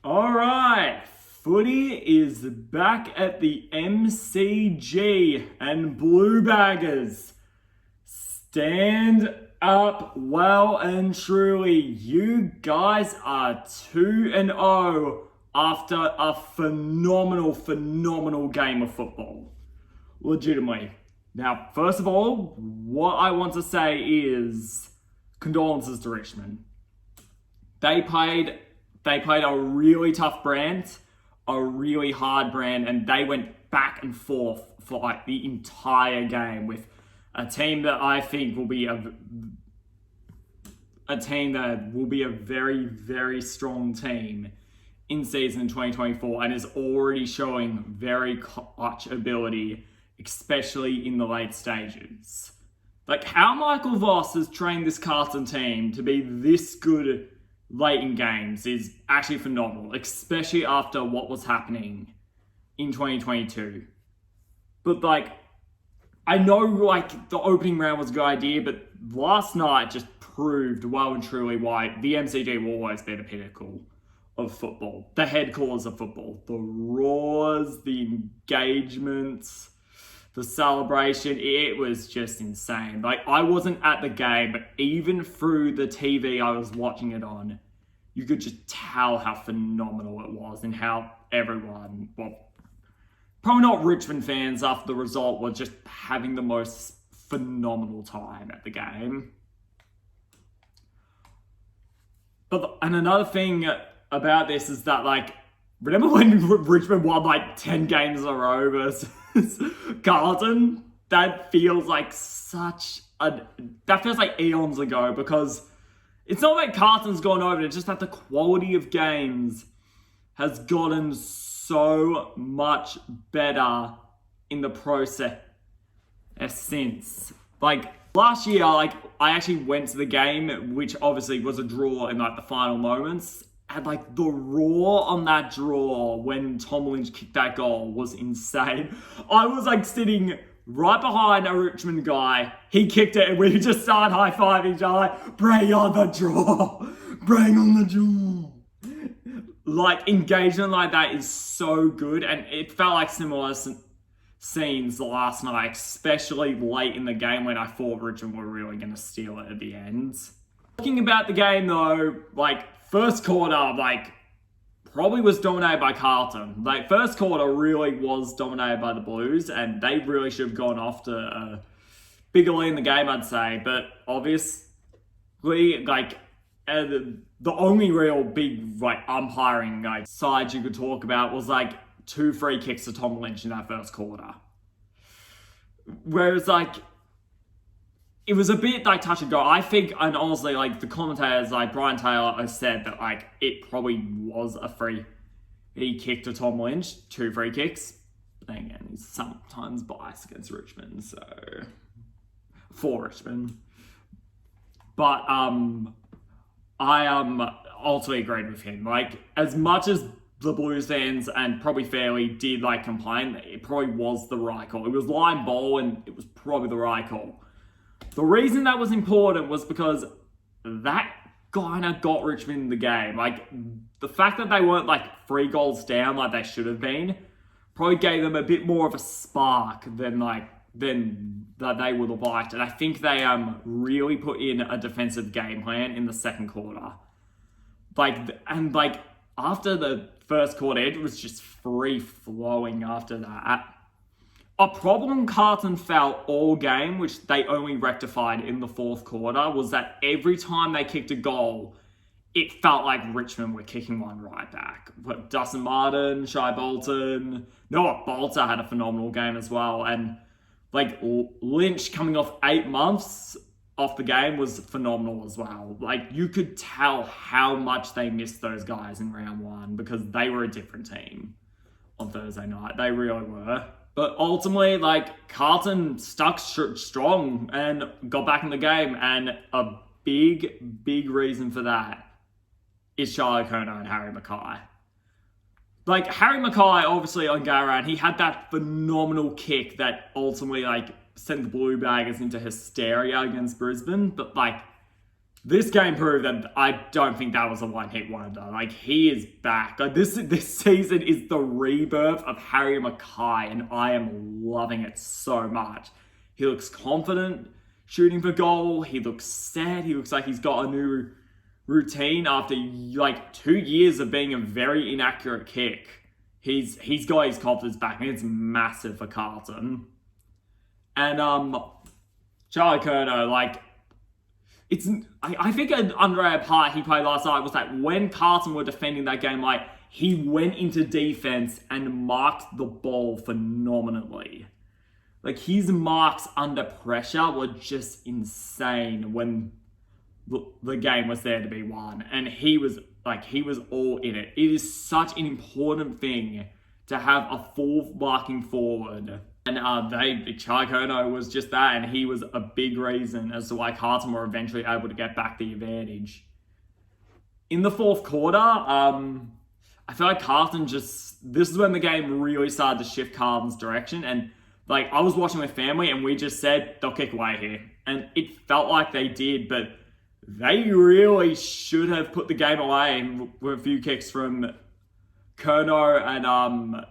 All right, footy is back at the MCG, and Blue Baggers, stand up well and truly. You guys are 2-0 after a phenomenal game of football. Legitimately. Now, first of all, what I want to say is condolences to Richmond. They played a really tough brand, a really hard brand, and they went back and forth for like the entire game with a team that I think will be a team that will be a very strong team in season 2024 and is already showing very clutch ability, especially in the late stages. Like how Michael Voss has trained this Carlton team to be this good late in games is actually phenomenal, especially after what was happening in 2022. But like, I know like the opening round was a good idea, but last night just proved well and truly why the MCG will always be the pinnacle of football, the headquarters of football. The roars, the engagements, the celebration, it was just insane. Like, I wasn't at the game, but even through the TV I was watching it on, you could just tell how phenomenal it was and how everyone, well, probably not Richmond fans after the result, were just having the most phenomenal time at the game. And another thing about this is that, like, remember when Richmond won like 10 games in a row versus Carlton? That feels like that feels like eons ago, because it's not that Carlton's gone over, it's just that the quality of games has gotten so much better in the process since. Like, last year, like, I actually went to the game, which obviously was a draw in like the final moments. And like the roar on that draw when Tom Lynch kicked that goal was insane. I was like sitting right behind a Richmond guy. He kicked it and we just started high-fiving each other. Bring on the draw. Bring on the draw. Like, engagement like that is so good. And it felt like similar scenes last night, especially late in the game when I thought Richmond were really going to steal it at the end. Talking about the game though, like, first quarter, like, probably was dominated by Carlton. Like, first quarter really was dominated by the Blues, and they really should have gone off to a bigger lead in the game, I'd say. But obviously, like, the only real big, like, umpiring, like, side you could talk about was, like, 2 free kicks to Tom Lynch in that first quarter. Whereas, like, it was a bit like touch and go. I think, and honestly, like the commentators, like Brian Taylor, has said that like it probably was a free kick to Tom Lynch, 2 free kicks. But then again, he's sometimes biased against Richmond, so for Richmond. But I ultimately agreed with him. Like, as much as the Blues fans, and probably fairly, did like complain, it probably was the right call. It was line ball, and it was probably the right call. The reason that was important was because that kind of got Richmond in the game. Like, the fact that they weren't like 3 goals down like they should have been probably gave them a bit more of a spark than that they would have liked. And I think they really put in a defensive game plan in the second quarter. Like after the first quarter, it was just free flowing after that. A problem Carlton felt all game, which they only rectified in the fourth quarter, was that every time they kicked a goal, it felt like Richmond were kicking one right back. But Dustin Martin, Shai Bolton, Noah Bolter had a phenomenal game as well. And like Lynch coming off 8 months off the game was phenomenal as well. Like, you could tell how much they missed those guys in round 1 because they were a different team on Thursday night. They really were. But ultimately, like, Carlton stuck strong and got back in the game. And a big reason for that is Charlie Curnow and Harry Mackay. Like, Harry Mackay, obviously, on Gararan, he had that phenomenal kick that ultimately, like, sent the Blue Baggers into hysteria against Brisbane. But, like, this game proved that I don't think that was a one-hit wonder. Like, he is back. Like, this season is the rebirth of Harry Mackay, and I am loving it so much. He looks confident shooting for goal. He looks set. He looks like he's got a new routine after like 2 years of being a very inaccurate kick. He's got his confidence back, and it's massive for Carlton. And Charlie Curnow, like, I think an underrated part he played last night was that when Carlton were defending that game, like, he went into defense and marked the ball phenomenally. Like, his marks under pressure were just insane when the game was there to be won, and he was all in it. It is such an important thing to have a full marking forward. And Charlie Curnow was just that, and he was a big reason as to why Carlton were eventually able to get back the advantage. In the fourth quarter, I feel like Carlton this is when the game really started to shift Carlton's direction. And like, I was watching with family, and we just said, they'll kick away here. And it felt like they did, but they really should have put the game away with a few kicks from Curnow and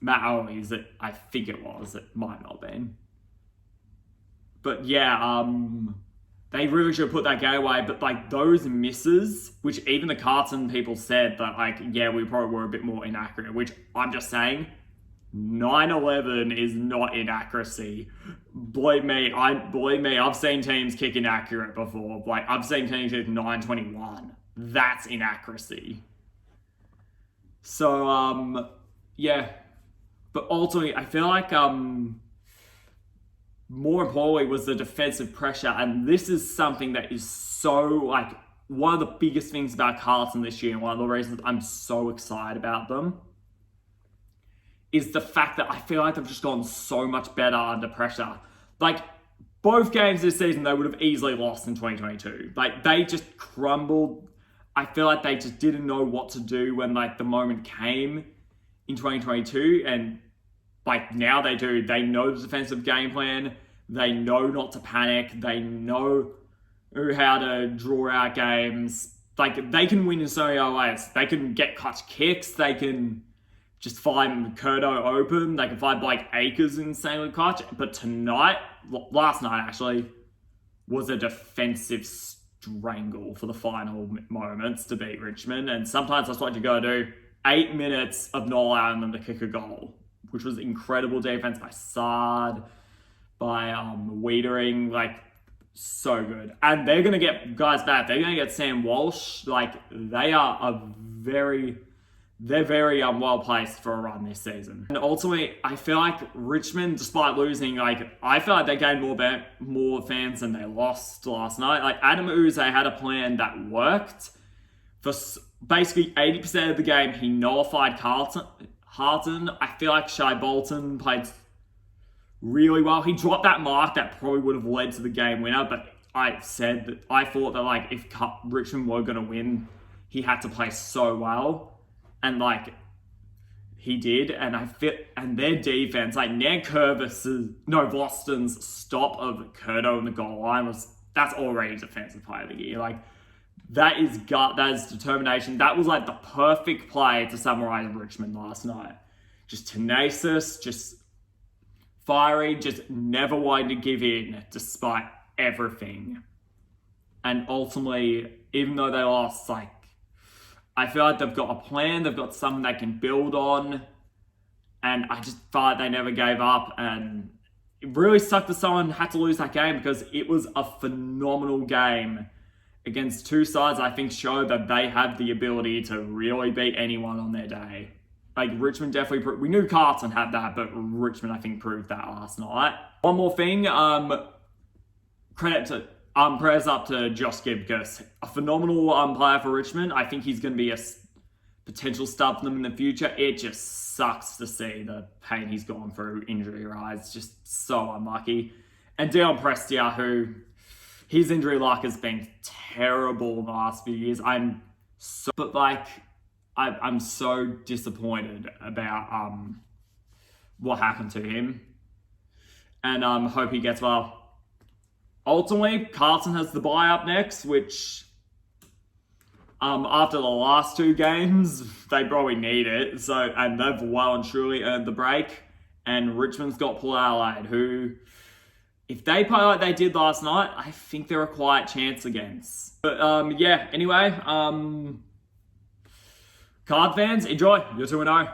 Matt Owies, I think it was. It might not have been. But yeah, they really should have put that game away. But like, those misses, which even the Carlton people said that, like, yeah, we probably were a bit more inaccurate, which I'm just saying, 9-11 is not inaccuracy. Believe me, I've seen teams kick inaccurate before. Like, I've seen teams kick 9-21. That's inaccuracy. So, yeah. But ultimately, I feel like more importantly was the defensive pressure. And this is something that is so, like, one of the biggest things about Carlton this year, and one of the reasons I'm so excited about them, is the fact that I feel like they've just gotten so much better under pressure. Like, both games this season, they would have easily lost in 2022. Like, they just crumbled. I feel like they just didn't know what to do when, like, the moment came in 2022, and like, now they do. They know the defensive game plan. They know not to panic. They know how to draw out games. Like, they can win in so many other ways. They can get clutch kicks. They can just find Curnow open. They can find Blake Acres insanely clutch. But last night actually, was a defensive strangle for the final moments to beat Richmond. And sometimes that's what you got to do. 8 minutes of not allowing them to kick a goal, which was incredible defense by Sard, by Wiedering, like, so good. And they're going to get guys back. They're going to get Sam Walsh. Like, they're very well placed for a run this season. And ultimately, I feel like Richmond, despite losing, like, I feel like they gained more fans than they lost last night. Like, Adam Uze had a plan that worked. For basically 80% of the game, he nullified Carlton. I feel like Shai Bolton played really well. He dropped that mark that probably would have led to the game winner, but I thought that, like, if Richmond were going to win, he had to play so well, and like, he did. And and their defense, like, Voston's stop of Curnow in the goal line that's already defensive player of the year. Like, that is gut, that is determination. That was like the perfect play to summarize Richmond last night. Just tenacious, just fiery, just never wanting to give in despite everything. And ultimately, even though they lost, like, I feel like they've got a plan, they've got something they can build on. And I just felt like they never gave up. And it really sucked that someone had to lose that game, because it was a phenomenal game against two sides I think showed that they have the ability to really beat anyone on their day. Like, Richmond definitely we knew Carlton had that, but Richmond, I think, proved that last night. One more thing, prayers up to Josh Gibcus. A phenomenal player for Richmond. I think he's going to be a potential star for them in the future. It just sucks to see the pain he's gone through injury-wise. Just so unlucky. And Dion Prestia, who, his injury luck has been terrible in the last few years. I'm so disappointed about what happened to him, and hope he gets well. ultimately, Carlton has the bye up next, which after the last 2 games, they probably need it. So, and they've well and truly earned the break. And Richmond's got Port Adelaide, who, if they play like they did last night, I think they're a quiet chance against. But yeah, anyway, Card fans, enjoy. You're 2-0.